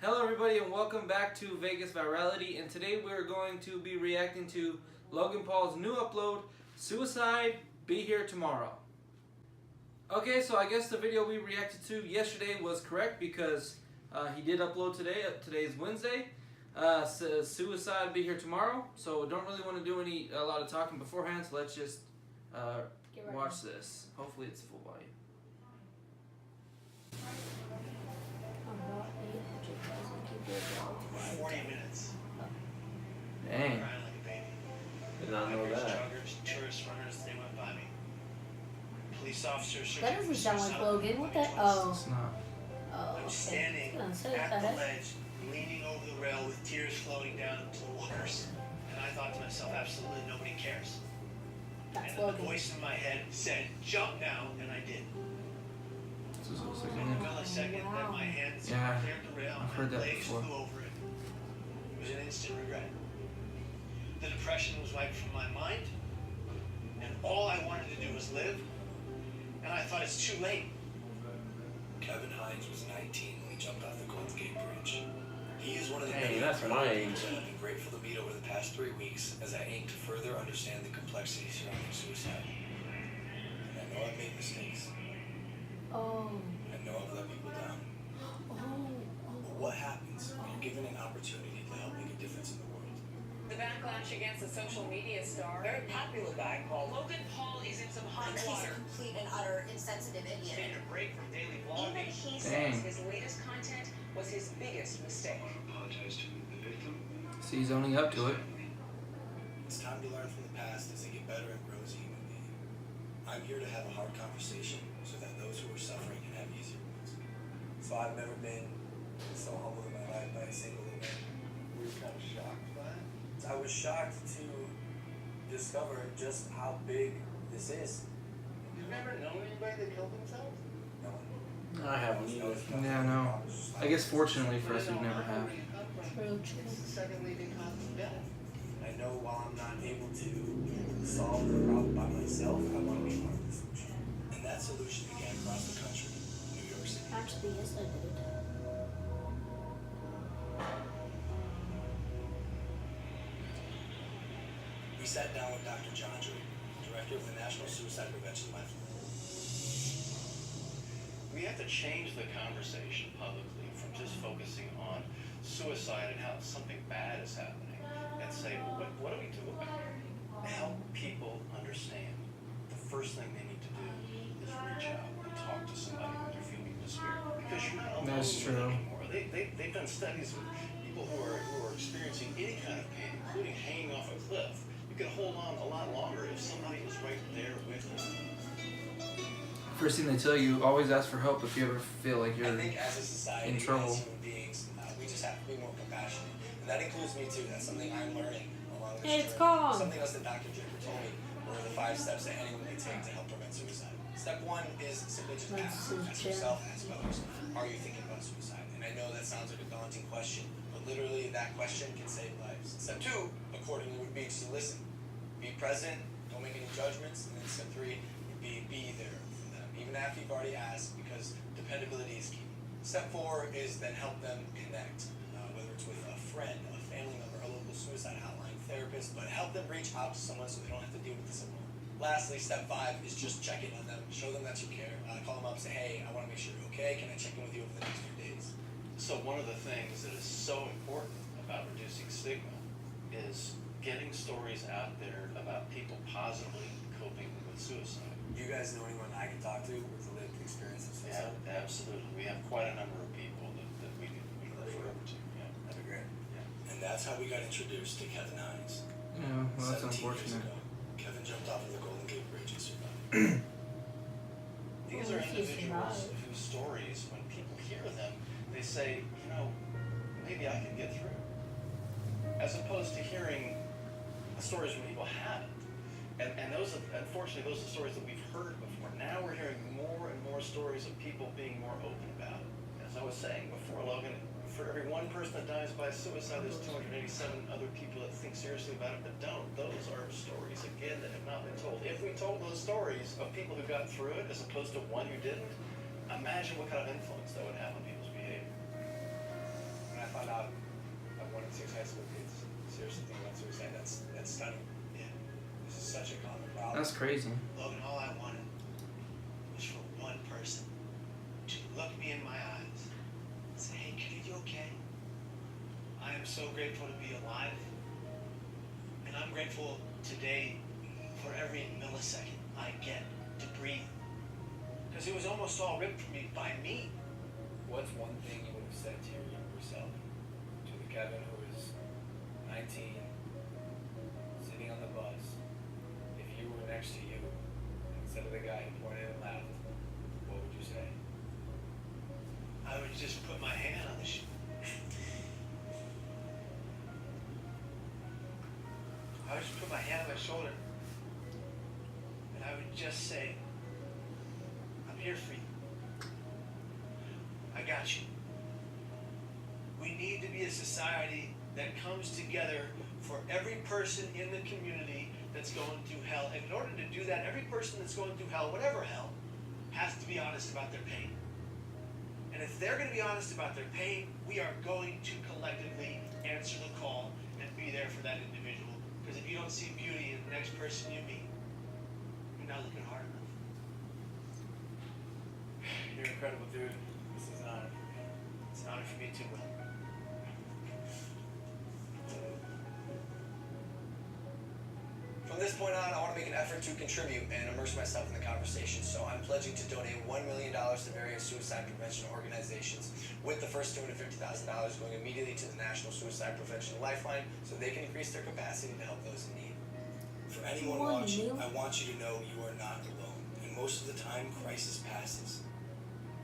Hello everybody and welcome back to Vegas Virality, and today we're going to be reacting to Logan Paul's new upload, Suicide, Be Here Tomorrow. Okay, so I guess the video we reacted to yesterday was correct because he did upload today. Today is Wednesday. Says Suicide, Be Here Tomorrow. So don't really want to do a lot of talking beforehand, so let's just watch this. Hopefully it's full volume. 40 minutes. Dang. Crying like a baby. Did not know Bikers, that. joggers, tourist runners, they went by me. Police officers. That doesn't sound like Logan. What the? Oh. It's not. Oh, I'm okay. standing I was gonna say, at what the heck? ledge, leaning over the rail with tears flowing down to the waters. And I thought to myself, absolutely nobody cares. That's And then the Logan. voice in my head said, jump now, and I did. This is also In the millisecond that my hands Yeah, cleared the rail, I've heard my that legs before. flew over it. It was an instant regret. The depression was wiped from my mind, and all I wanted to do was live, and I thought it's too late. Kevin Hines was 19 when he jumped off the Golden Gate Bridge. He is one of the Dang, many that's my age. that I've been grateful to meet over the past 3 weeks as I aim to further understand the complexity surrounding suicide. And I know I've made mistakes. Oh. I know I've let people down. But what happens when you're given an opportunity to help make a difference in the world? The backlash against the social media star, Very popular guy called Logan Paul, is in some hot He's water. a complete and utter insensitive Take idiot. a break from daily Even vlogging. he Dang. says his latest content was his biggest mistake. Apologize to the victim. See, he's owning up to it. It's time to learn from the past as they get better and grow as a human being. I'm here to have a hard conversation so that those who are suffering can have easier ones. So I've never been so humbled in my life by a single event. We were kind of shocked by it. I was shocked to discover just how big this is. You've never known anybody that killed themselves? No one. I haven't You know, either. it's nothing. Yeah, no. I guess fortunately for us, we've never have. True, It's the second leading cause of death. I know while I'm not able to solve the problem by myself, I want to be part of the solution. And that solution began across the country, New York City. Actually, yes, I did. We sat down with Dr. John Drew, director of the National Suicide Prevention Lifeline. We have to change the conversation publicly from just focusing on suicide and how something bad is happening and say, well, what do we do about it? Help people understand the first thing they need to do is reach out and talk to somebody when they're feeling despair. Because you're not alone That's with it true. anymore. They've done studies with people who are experiencing any kind of pain, including hanging off a cliff. You can hold on a lot longer if somebody is right there with you. First thing they tell you, always ask for help if you ever feel like I you're think as a society, in trouble. as human beings, we just have to be more compassionate. And that includes me too. That's something I'm learning along this It's journey. calm. Something else that Dr. Draper told me were the 5 steps that anyone can take to help prevent suicide. Step 1 is simply just ask yourself, ask others, are you thinking about suicide? And I know that sounds like a daunting question, but literally that question can save lives. Step 2, accordingly, would be to listen. Be present, don't make any judgments. And then step 3 would be there for them, even after you've already asked, because dependability is key. Step 4 is then help them connect, whether it's with a friend, a family member, a local suicide hotline, therapist, but help them reach out to someone so they don't have to deal with this alone. Lastly, step 5 is just check in on them, show them that you care, call them up, say, hey, I want to make sure you're okay, can I check in with you over the next few days? So one of the things that is so important about reducing stigma is getting stories out there about people positively coping with suicide. You guys know anyone I can talk to with a lived experience of Yeah, suicide? absolutely. We have quite a number of people that we can refer over to. Yeah. That'd be great. Yeah. And that's how we got introduced to Kevin Hines. Yeah, well, that's 17 years unfortunate. ago, Kevin jumped off of the Golden Gate Bridge and survived. These are individuals whose stories, when people hear them, they say, you know, maybe I can get through. As opposed to hearing stories when people haven't. And those, unfortunately, those are stories that we've heard before. Now we're hearing more and more stories of people being more open about it. As I was saying before, Logan, for every one person that dies by suicide, there's 287 other people that think seriously about it but don't. Those are stories, again, that have not been told. If we told those stories of people who got through it as opposed to one who didn't, imagine what kind of influence that would have on people's behavior. That's crazy. Logan, all I wanted was for one person to look me in my eyes and say, hey, kid, are you okay? I am so grateful to be alive. And I'm grateful today for every millisecond I get to breathe. Because it was almost all ripped from me by me. What's one thing you would have said to your younger self? To the Kevin who was 19, sitting on the bus, if you were next to you, instead of the guy who pointed and laughed, what would you say? I would just put my hand on the shoe. I would just put my hand on my shoulder. And I would just say, I'm here for you. I got you. We need to be a society that comes together for every person in the community that's going through hell. And in order to do that, every person that's going through hell, whatever hell, has to be honest about their pain. And if they're going to be honest about their pain, we are going to collectively answer the call and be there for that individual. Because if you don't see beauty in the next person you meet, you're not looking hard enough. You're incredible, dude. This is an honor. It's an honor for me too, Will. From this point on, I want to make an effort to contribute and immerse myself in the conversation, so I'm pledging to donate $1 million to various suicide prevention organizations, with the first $250,000 going immediately to the National Suicide Prevention Lifeline so they can increase their capacity to help those in need. For anyone watching, I want you to know you are not alone, and most of the time, crisis passes.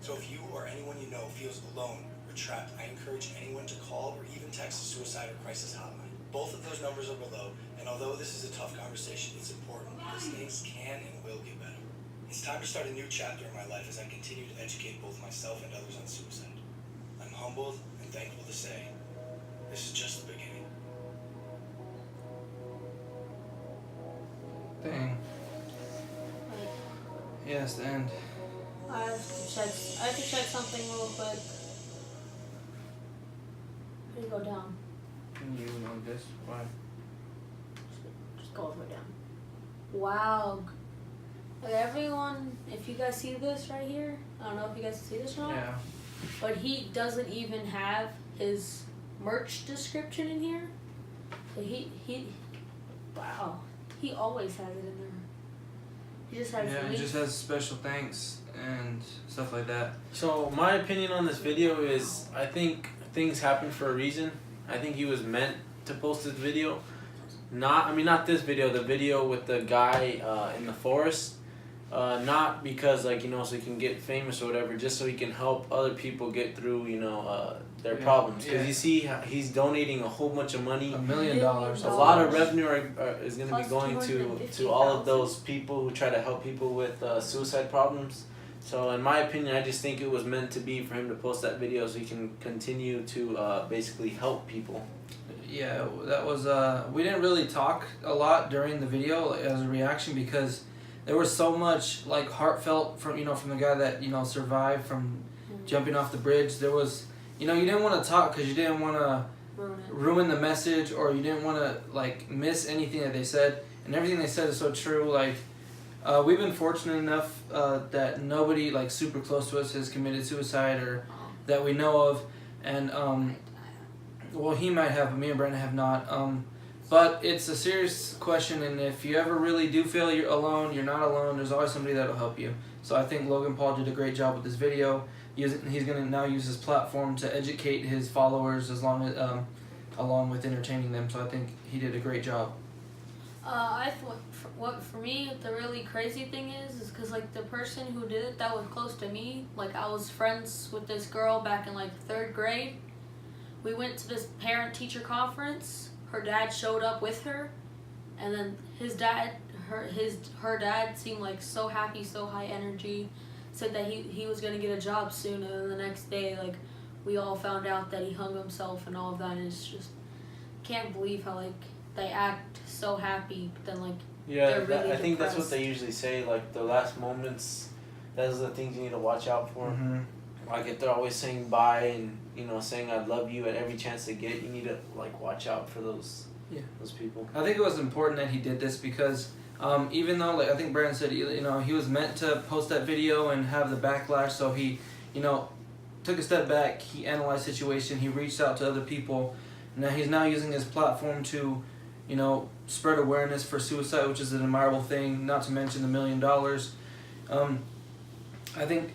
So if you or anyone you know feels alone or trapped, I encourage anyone to call or even text the Suicide or Crisis Hotline. Both of those numbers are below, and although this is a tough conversation, it's important because things can and will get better. It's time to start a new chapter in my life as I continue to educate both myself and others on suicide. I'm humbled and thankful to say, this is just the beginning. Dang. Wait, Yes, the end. I have to check something real quick. How do you go down? You know this? Why? Just go all the way down. Wow. Like everyone, if you guys see this right here, I don't know if you guys see this or not, Yeah. but he doesn't even have his merch description in here. So wow. He always has it in there. He just has Yeah, it links. just has special thanks and stuff like that. So my opinion on this video is, I think things happen for a reason. I think he was meant to post this video. Not this video, the video with the guy in the forest. Not because, like, you know, so he can get famous or whatever, just so he can help other people get through, you know, their problems. Because you see, he's donating a whole bunch of money. $1 million. A lot of revenue is going to be Plus going to all of 250,000. those people who try to help people with suicide problems. So in my opinion, I just think it was meant to be for him to post that video so he can continue to basically help people. Yeah, that was, we didn't really talk a lot during the video as a reaction because there was so much, like, heartfelt from the guy that, survived from jumping off the bridge. There was, you didn't want to talk because you didn't want to ruin the message, or you didn't want to, like, miss anything that they said. And everything they said is so true. Like, we've been fortunate enough that nobody, like, super close to us has committed suicide or that we know of. And, well, he might have, but me and Brandon have not. But it's a serious question, and if you ever really do feel you're alone, you're not alone. There's always somebody that'll help you. So I think Logan Paul did a great job with this video. He's going to now use his platform to educate his followers along with entertaining them. So I think he did a great job. What for me the really crazy thing is because, like, the person who did it that was close to me, like, I was friends with this girl back in, like, 3rd grade. We went to this parent-teacher conference. Her dad showed up with her, and then her dad seemed like so happy, so high energy, said that he was gonna get a job soon, and then the next day, like, we all found out that he hung himself and all of that, and it's just, can't believe how, like, they act so happy, but then, like, they're really I think that's what depressed. they usually say, like, the last moments, those are the things you need to watch out for. Mm-hmm. Like, if they're always saying bye and, saying I love you at every chance they get, you need to, like, watch out for those people. I think it was important that he did this because Even though, like I think Brandon said, you know, he was meant to post that video and have the backlash, so he, you know, took a step back. He analyzed the situation. He reached out to other people. Now he's using his platform to, you know, spread awareness for suicide, which is an admirable thing. Not to mention the $1 million. I think,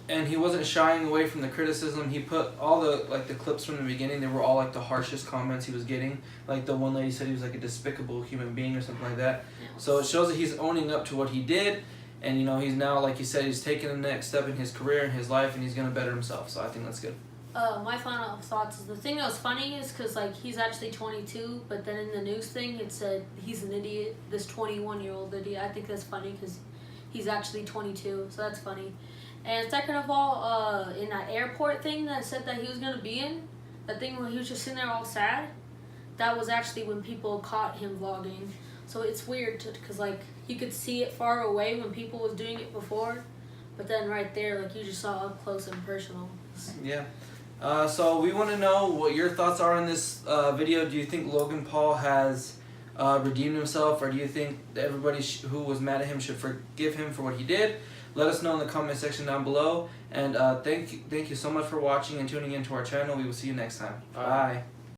and he wasn't shying away from the criticism. He put all the clips from the beginning. They were all like the harshest comments he was getting. Like the one lady said he was like a despicable human being or something like that. So it shows that he's owning up to what he did, and you know he's now, like you said, he's taking the next step in his career and his life, and he's gonna better himself. So I think that's good. My final thoughts is the thing that was funny is because like he's actually 22, but then in the news thing it said he's an idiot. This 21-year-old idiot. I think that's funny because he's actually 22, so that's funny. And second of all, in that airport thing that said that he was gonna be in, that thing when he was just sitting there all sad, that was actually when people caught him vlogging. So it's weird because like you could see it far away when people was doing it before, but then right there, like you just saw up close and personal. Yeah. So we want to know what your thoughts are on this video. Do you think Logan Paul has redeemed himself, or do you think that everybody who was mad at him should forgive him for what he did? Let us know in the comment section down below. And thank you so much for watching and tuning into our channel. We will see you next time. Bye.